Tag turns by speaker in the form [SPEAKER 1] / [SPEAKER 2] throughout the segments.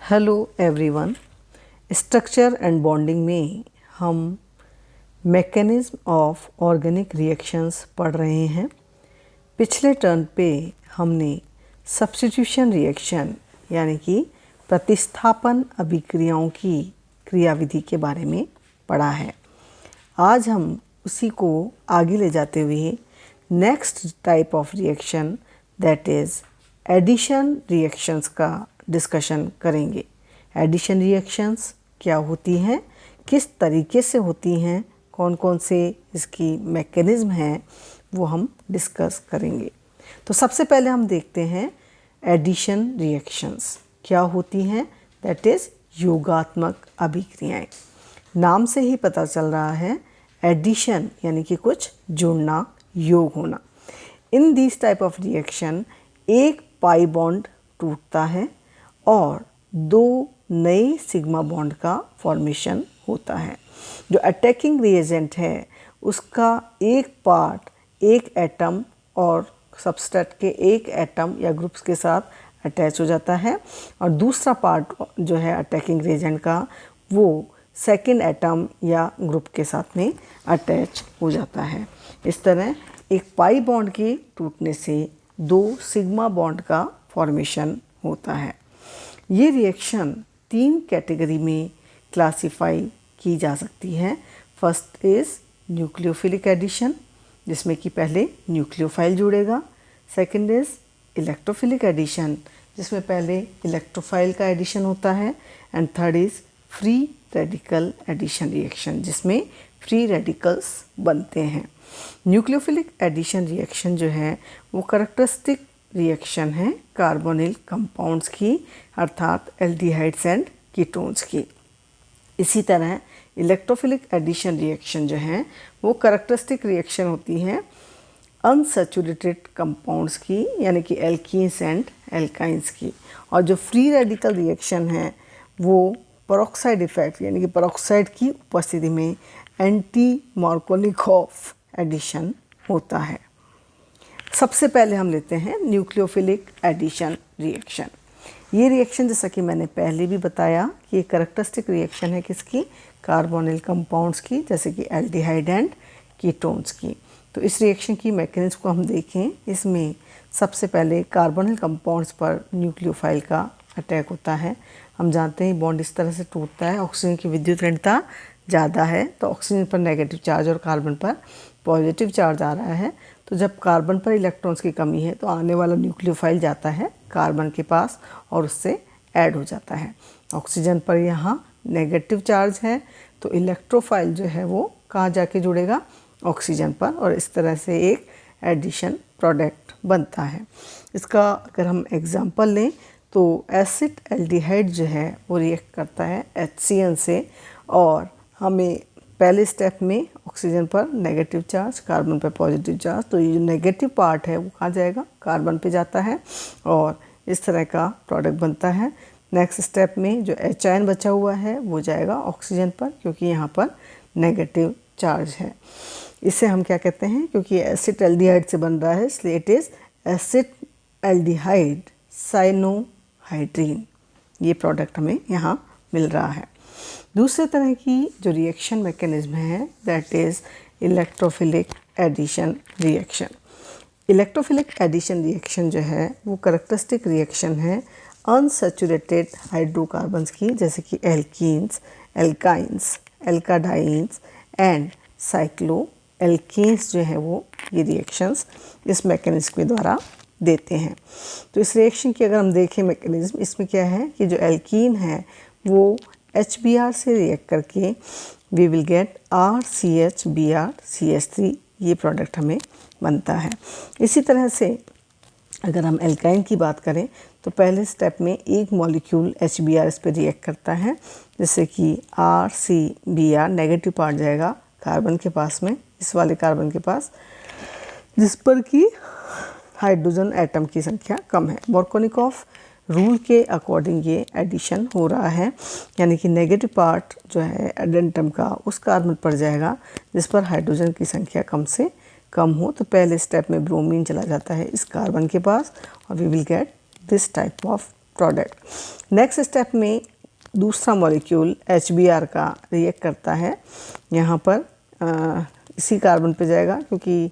[SPEAKER 1] Hello everyone. Structure and bonding में हम mechanism of organic reactions पढ़ रहे हैं। पिछले टर्न पे हमने सब्स्टिट्यूशन रिएक्शन यानी कि प्रतिस्थापन अभिक्रियाओं की क्रियाविधि के बारे में पढ़ा है। आज हम उसी को आगे ले जाते हुए next type of reaction that is addition reactions का डिस्कशन करेंगे। एडिशन रिएक्शंस क्या होती हैं, किस तरीके से होती हैं, कौन कौन से इसकी मैकेनिज्म हैं, वो हम डिस्कस करेंगे। तो सबसे पहले हम देखते हैं एडिशन रिएक्शंस क्या होती हैं। दैट इज़ योगात्मक अभिक्रियाएं। नाम से ही पता चल रहा है एडिशन यानी कि कुछ जुड़ना, योग होना। In this type of reaction एक पाई बॉन्ड टूटता है और दो नए सिग्मा बॉन्ड का फॉर्मेशन होता है। जो अटैकिंग रिएजेंट है उसका एक पार्ट एक एटम और सबस्ट्रेट के एक एटम या ग्रुप्स के साथ अटैच हो जाता है और दूसरा पार्ट जो है अटैकिंग रिएजेंट का वो सेकेंड एटम या ग्रुप के साथ में अटैच हो जाता है। इस तरह एक पाई बॉन्ड के टूटने से दो सिग्मा बॉन्ड का फॉर्मेशन होता है। ये रिएक्शन तीन कैटेगरी में क्लासिफाई की जा सकती है। फर्स्ट इज़ न्यूक्लियोफिलिक एडिशन, जिसमें कि पहले न्यूक्लियोफाइल जुड़ेगा। सेकंड इज़ इलेक्ट्रोफिलिक एडिशन, जिसमें पहले इलेक्ट्रोफाइल का एडिशन होता है। And third is free radical addition reaction, जिसमें फ्री रेडिकल्स बनते हैं। न्यूक्लियोफिलिक एडिशन रिएक्शन जो है वो कैरेक्टरिस्टिक रिएक्शन है कार्बोनिल कंपाउंड्स की, अर्थात एल्डिहाइड्स एंड कीटोन्स की। इसी तरह इलेक्ट्रोफिलिक एडिशन रिएक्शन जो है वो कैरेक्टरिस्टिक रिएक्शन होती है अनसैचुरेटेड कंपाउंड्स की, यानी कि एल्कीन्स एंड एल्काइंस की। और जो फ्री रेडिकल रिएक्शन है वो पेरोक्साइड इफेक्ट यानी कि पेरोक्साइड की उपस्थिति में एंटी मार्कोनिकॉफ एडिशन होता है। सबसे पहले हम लेते हैं न्यूक्लियोफिलिक एडिशन रिएक्शन। ये रिएक्शन जैसा कि मैंने पहले भी बताया कि एक कैरेक्टरिस्टिक रिएक्शन है किसकी, कार्बोनिल कंपाउंड्स की, जैसे कि एल्डिहाइड एंड कीटोन्स की। तो इस रिएक्शन की मैकेनिज्म को हम देखें। इसमें सबसे पहले कार्बोनिल कंपाउंड्स पर न्यूक्लियोफाइल का अटैक होता है। हम जानते हैं बॉन्ड इस तरह से टूटता है, ऑक्सीजन की विद्युत ऋणता ज़्यादा है तो ऑक्सीजन पर नेगेटिव चार्ज और कार्बन पर पॉजिटिव चार्ज आ रहा है। तो जब कार्बन पर इलेक्ट्रॉन्स की कमी है तो आने वाला न्यूक्लियोफाइल जाता है कार्बन के पास और उससे ऐड हो जाता है। ऑक्सीजन पर यहाँ नेगेटिव चार्ज है तो इलेक्ट्रोफाइल जो है वो कहाँ जाके जुड़ेगा, ऑक्सीजन पर, और इस तरह से एक एडिशन प्रोडक्ट बनता है। इसका अगर हम एग्जांपल लें तो एसिड एल्डिहाइड जो है वो रिएक्ट करता है HCN से और हमें पहले स्टेप में ऑक्सीजन पर नेगेटिव चार्ज, कार्बन पर पॉजिटिव चार्ज, तो ये जो नेगेटिव पार्ट है वो कहाँ जाएगा, कार्बन पे जाता है और इस तरह का प्रोडक्ट बनता है। नेक्स्ट स्टेप में जो H बचा हुआ है वो जाएगा ऑक्सीजन पर, क्योंकि यहाँ पर नेगेटिव चार्ज है। इसे हम क्या कहते हैं, क्योंकि एसिड एल्डिहाइड से बन रहा है इसलिए it is acid aldehyde cyanohydrin. ये प्रोडक्ट हमें यहाँ मिल रहा है। दूसरे तरह की जो रिएक्शन मैकेनिज्म है that is electrophilic addition reaction. Electrophilic addition reaction जो है वो कैरेक्टरिस्टिक रिएक्शन है अनसैचुरेटेड हाइड्रोकार्बन्स की, जैसे कि alkenes, alkynes, alkadienes and cyclo alkenes जो है वो ये रिएक्शंस इस मैकेनिज्म के द्वारा देते हैं। तो इस रिएक्शन की अगर हम देखें मैकेनिज्म, इसमें क्या है कि जो एल्कीन है वो HBr से रिएक्ट करके वी विल गेट RCH-Br ये प्रोडक्ट हमें बनता है। इसी तरह से अगर हम एल्काइन की बात करें तो पहले स्टेप में एक मॉलिक्यूल HBr इस पर रिएक्ट करता है, जैसे कि RCBr नेगेटिव पार्ट जाएगा कार्बन के पास में, इस वाले कार्बन के पास, जिस पर कि हाइड्रोजन एटम की संख्या कम है। मार्कोनिकॉफ रूल के अकॉर्डिंग ये एडिशन हो रहा है, यानी कि नेगेटिव पार्ट जो है एडेंटम का उस कार्बन पर जाएगा जिस पर हाइड्रोजन की संख्या कम से कम हो। तो पहले स्टेप में ब्रोमीन चला जाता है इस कार्बन के पास और we will get this type of product. Next step में दूसरा मॉलिक्यूल HBr का रिएक्ट करता है, यहाँ पर इसी कार्बन पे जाएगा, क्योंकि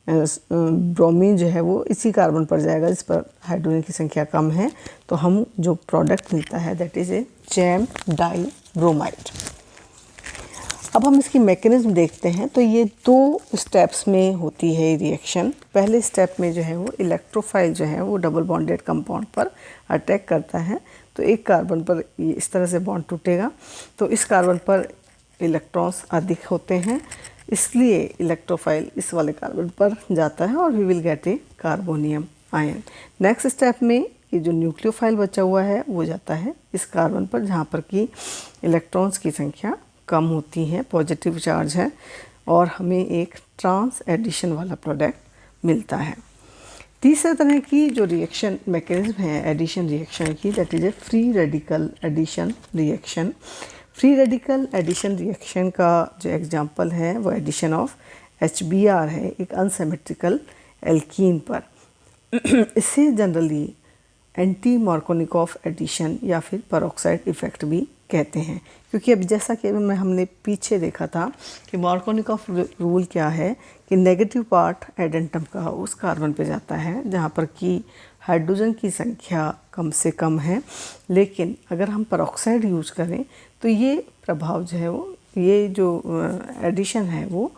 [SPEAKER 1] ब्रोमीन जो है वो इसी कार्बन पर जाएगा जिस पर हाइड्रोजन की संख्या कम है। तो हम जो प्रोडक्ट मिलता है that is a gem dibromide. अब हम इसकी मैकेनिज्म देखते हैं। तो ये 2 स्टेप्स में होती है ये रिएक्शन। पहले स्टेप में जो है वो इलेक्ट्रोफाइल जो है वो डबल बॉन्डेड कंपाउंड पर अटैक करता है। तो एक कार्बन पर ये इस तरह से बॉन्ड टूटेगा, तो इस कार्बन पर इलेक्ट्रॉन्स अधिक होते हैं, इसलिए इलेक्ट्रोफाइल इस वाले कार्बन पर जाता है और we will get a carbonium ion. Next step में ये जो न्यूक्लियोफाइल बचा हुआ है वो जाता है इस कार्बन पर जहाँ पर कि इलेक्ट्रॉन्स की संख्या कम होती है, पॉजिटिव चार्ज है, और हमें एक ट्रांस एडिशन वाला प्रोडक्ट मिलता है। तीसरे तरह की जो रिएक्शन मैकेनिज्म है एडिशन रिएक्शन की, that is a free radical addition reaction. Free radical addition reaction का जो एग्जांपल है वो एडिशन ऑफ HBr है एक अनसिमेट्रिकल एल्कीन पर। इसे जनरली एंटी मार्कोनिकॉफ एडिशन या फिर पेरोक्साइड इफेक्ट भी कहते हैं, क्योंकि अब जैसा कि हमने पीछे देखा था कि मार्कोनिकॉफ रूल क्या है कि नेगेटिव पार्ट एडेंटम का उस कार्बन पे जाता है जहाँ पर कि हाइड्रोजन की संख्या कम से कम है। लेकिन अगर हम पेरोक्साइड यूज करें तो ये प्रभाव जो है वो, ये जो एडिशन है वो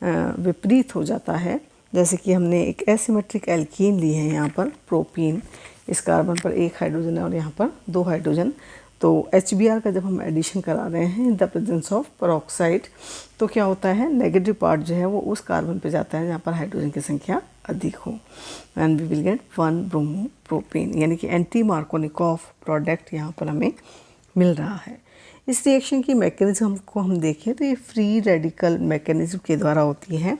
[SPEAKER 1] विपरीत हो जाता है। जैसे कि हमने एक एसिमेट्रिक एल्कीन ली है यहाँ पर प्रोपीन, इस कार्बन पर 1 हाइड्रोजन है और यहाँ पर 2 हाइड्रोजन। तो HBr का जब हम एडिशन करा रहे हैं इन द प्रेजेंस ऑफ पेरोक्साइड, तो क्या होता है नेगेटिव पार्ट जो है वो उस कार्बन पे जाता है जहाँ पर हाइड्रोजन की संख्या अधिक हो, and we will get 1 bromopropane, यानी कि एंटी मार्कोनिकॉफ प्रोडक्ट यहाँ पर हमें मिल रहा है। इस रिएक्शन की मैकेनिज्म को हम देखें तो ये फ्री रेडिकल मैकेनिज्म के द्वारा होती है।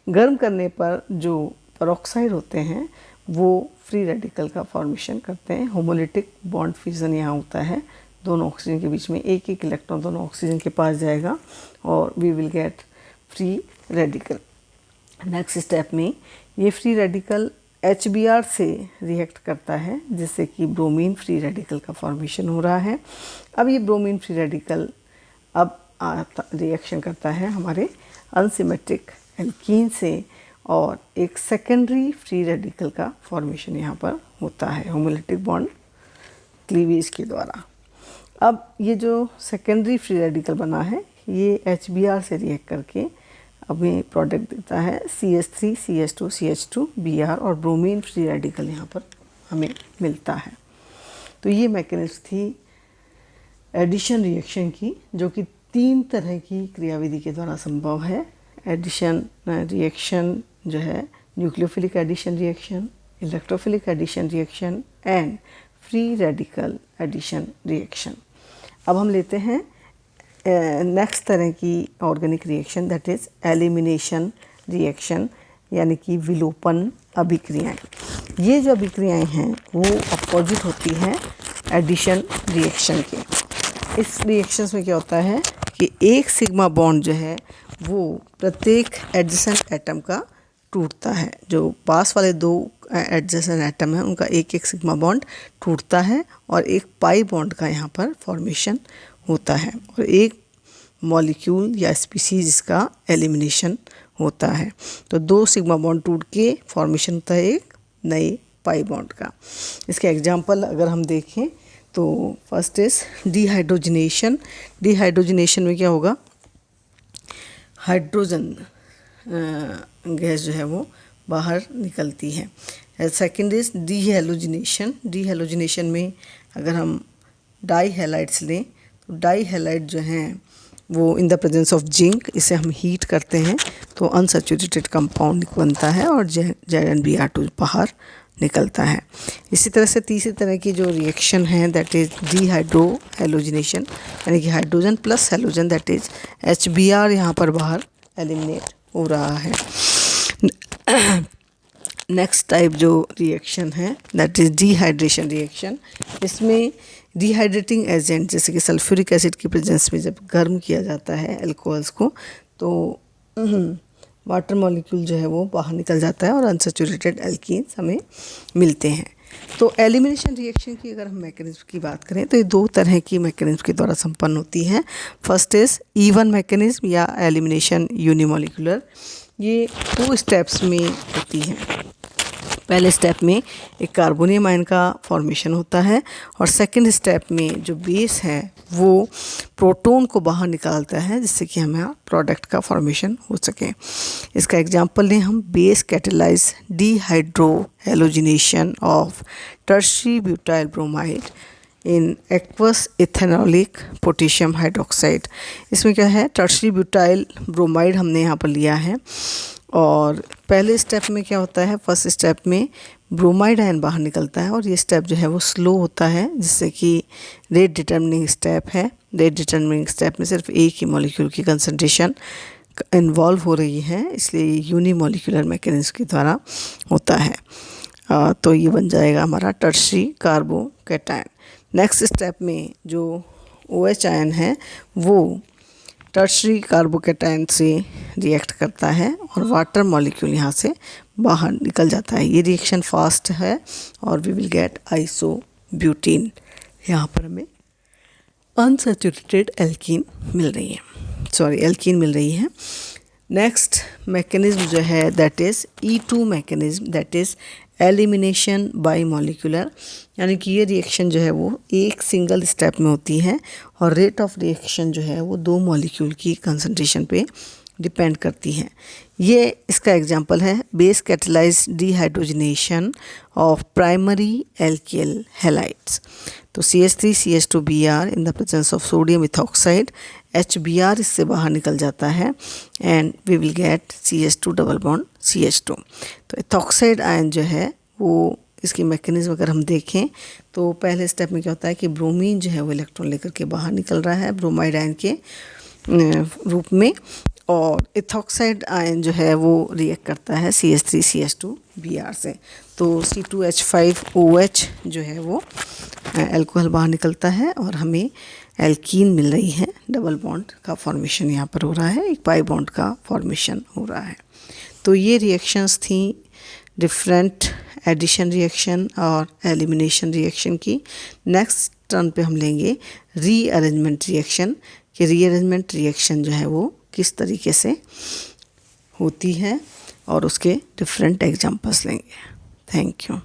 [SPEAKER 1] गर्म करने पर जो पेरोक्साइड होते हैं वो फ्री रेडिकल का फॉर्मेशन करते हैं। होमोलिटिक बॉन्ड फ्यूजन यहाँ होता है, दोनों ऑक्सीजन के बीच में एक इलेक्ट्रॉन दोनों ऑक्सीजन के पास जाएगा और we will get free radical. Next step में ये फ्री रेडिकल HBr से रिएक्ट करता है जिससे कि ब्रोमीन फ्री रेडिकल का फॉर्मेशन हो रहा है। अब ये ब्रोमीन फ्री रेडिकल अब रिएक्शन करता है हमारे अनसिमेट्रिक एल्कीन से और एक सेकेंडरी फ्री रेडिकल का फॉर्मेशन यहाँ पर होता है होमोलिटिक बॉन्ड क्लीवेज के द्वारा। अब ये जो सेकेंडरी फ्री रेडिकल बना है ये HBr से रिएक्ट करके हमें प्रोडक्ट देता है CH3 CH2 CH2 Br और ब्रोमीन फ्री रेडिकल यहाँ पर हमें मिलता है। तो ये मैकेनिज्म थी एडिशन रिएक्शन की, जो कि 3 तरह की क्रियाविधि के द्वारा संभव है। एडिशन रिएक्शन जो है nucleophilic addition reaction, electrophilic addition reaction and free radical addition reaction. अब हम लेते हैं नेक्स्ट तरह की organic reaction, that is elimination reaction, यानी कि विलोपन अभिक्रियाएं। ये जो अभिक्रियाएं हैं वो अपोजिट होती हैं एडिशन रिएक्शन के। इस रिएक्शंस में क्या होता है कि एक सिग्मा बॉन्ड जो है वो प्रत्येक एडजेसेंट एटम का टूटता है। जो पास वाले 2 एडजेसेंट एटम हैं उनका एक सिग्मा बॉन्ड टूटता है और एक पाई बॉन्ड का यहाँ पर फॉर्मेशन होता है और एक मॉलिक्यूल या स्पीसीज इसका एलिमिनेशन होता है। तो 2 सिग्मा बॉन्ड टूट के फॉर्मेशन होता है एक नए पाई बॉन्ड का। इसके एग्जांपल अगर हम देखें तो फर्स्ट इज डिहाइड्रोजनेशन। डिहाइड्रोजनेशन में क्या होगा, हाइड्रोजन गैस जो है वो बाहर निकलती है। Second is डीहेलोजिनेशन। डीहेलोजिनेशन में अगर हम डाई हैलाइड्स लें तो डाई हैलाइड जो हैं वो इन द प्रेजेंस ऑफ जिंक, इसे हम हीट करते हैं तो अनसैचुरेटेड कंपाउंड बनता है और ZnBr2 बाहर निकलता है। इसी तरह से तीसरी तरह की जो रिएक्शन है दैट इज़ डीहाइड्रोहेलोजिनेशन, यानी कि hydrogen plus halogen that is HBr यहाँ पर बाहर एलिमिनेट हो रहा है। नेक्स्ट टाइप जो रिएक्शन है दैट इज़ डिहाइड्रेशन रिएक्शन। इसमें डिहाइड्रेटिंग एजेंट जैसे कि सल्फ्यूरिक एसिड की प्रेजेंस में जब गर्म किया जाता है अल्कोहल्स को तो वाटर मॉलिक्यूल जो है वो बाहर निकल जाता है और अनसैचुरेटेड एल्कीन्स हमें मिलते हैं। तो एलिमिनेशन रिएक्शन की अगर हम मैकेनिज्म की बात करें तो ये दो तरह की मैकेनिज्म के द्वारा संपन्न होती है। फर्स्ट इज E1 मैकेनिज्म या एलिमिनेशन यूनिमोलिकुलर। ये 2 स्टेप्स में होती है। पहले स्टेप में एक कार्बोनियम आयन का फॉर्मेशन होता है और सेकंड स्टेप में जो बेस है वो प्रोटॉन को बाहर निकालता है जिससे कि हमें प्रोडक्ट का फॉर्मेशन हो सके। इसका एग्जांपल लें हम, base catalyse dehydro halogenation of tertiary butyl bromide in aqueous ethanolic potassium hydroxide. इसमें क्या है, टर्शियरी ब्यूटाइल ब्रोमाइड हमने यहाँ पर लिया है और पहले स्टेप में क्या होता है, फर्स्ट स्टेप में ब्रोमाइड आयन बाहर निकलता है और ये स्टेप जो है वो स्लो होता है जिससे कि रेट डिटर्मिनिंग स्टेप है। रेट डिटर्मिनिंग स्टेप में सिर्फ एक ही मॉलिक्यूल की कंसंट्रेशन इन्वॉल्व हो रही है, इसलिए ये यूनिमोलिकुलर मैकेनिज्म के द्वारा होता है। तो ये बन जाएगा हमारा टर्शियरी कार्बोकैटायन। नेक्स्ट स्टेप में जो OH आयन है वो टर्शियरी कार्बोकैटायन से रिएक्ट करता है और वाटर मॉलिक्यूल यहाँ से बाहर निकल जाता है। ये रिएक्शन फास्ट है और वी विल गेट आइसोब्यूटीन। यहाँ पर हमें अनसैचुरेटेड एल्कीन मिल रही है। नेक्स्ट मैकेनिज्म जो है that is E2 mechanism, that is elimination by molecular, यानी कि ये रिएक्शन जो है वो एक सिंगल स्टेप में होती है और रेट ऑफ रिएक्शन जो है वो 2 मॉलिक्यूल की कंसंट्रेशन पे डिपेंड करती है। ये इसका एग्जांपल है base catalyse dehydrogenation of primary alkyl halides. तो CH3 CH2Br in the presence of sodium ethoxide, HBr इससे बाहर निकल जाता है and we will get CH2 double bond CH2। तो इथॉक्साइड आयन जो है वो इसकी मैकेनिज्म अगर हम देखें तो पहले स्टेप में क्या होता है कि ब्रोमीन जो है वो इलेक्ट्रॉन लेकर के बाहर निकल रहा है ब्रोमाइड आयन के रूप में और इथॉक्साइड आयन जो है वो रिएक्ट करता है CH3 CH2Br से। तो C2H5OH जो है वो अल्कोहल बाहर निकलता है और हमें एल्कीन मिल रही है। डबल बॉन्ड का फॉर्मेशन यहाँ पर हो रहा है, एक पाई बॉन्ड का फॉर्मेशन हो रहा है। तो ये रिएक्शंस थी डिफरेंट एडिशन रिएक्शन और एलिमिनेशन रिएक्शन की। नेक्स्ट टर्न पे हम लेंगे रीअरेंजमेंट रिएक्शन कि रीअरेंजमेंट रिएक्शन जो है वो किस तरीके से होती है और उसके डिफरेंट एग्जांपल्स लेंगे। Thank you.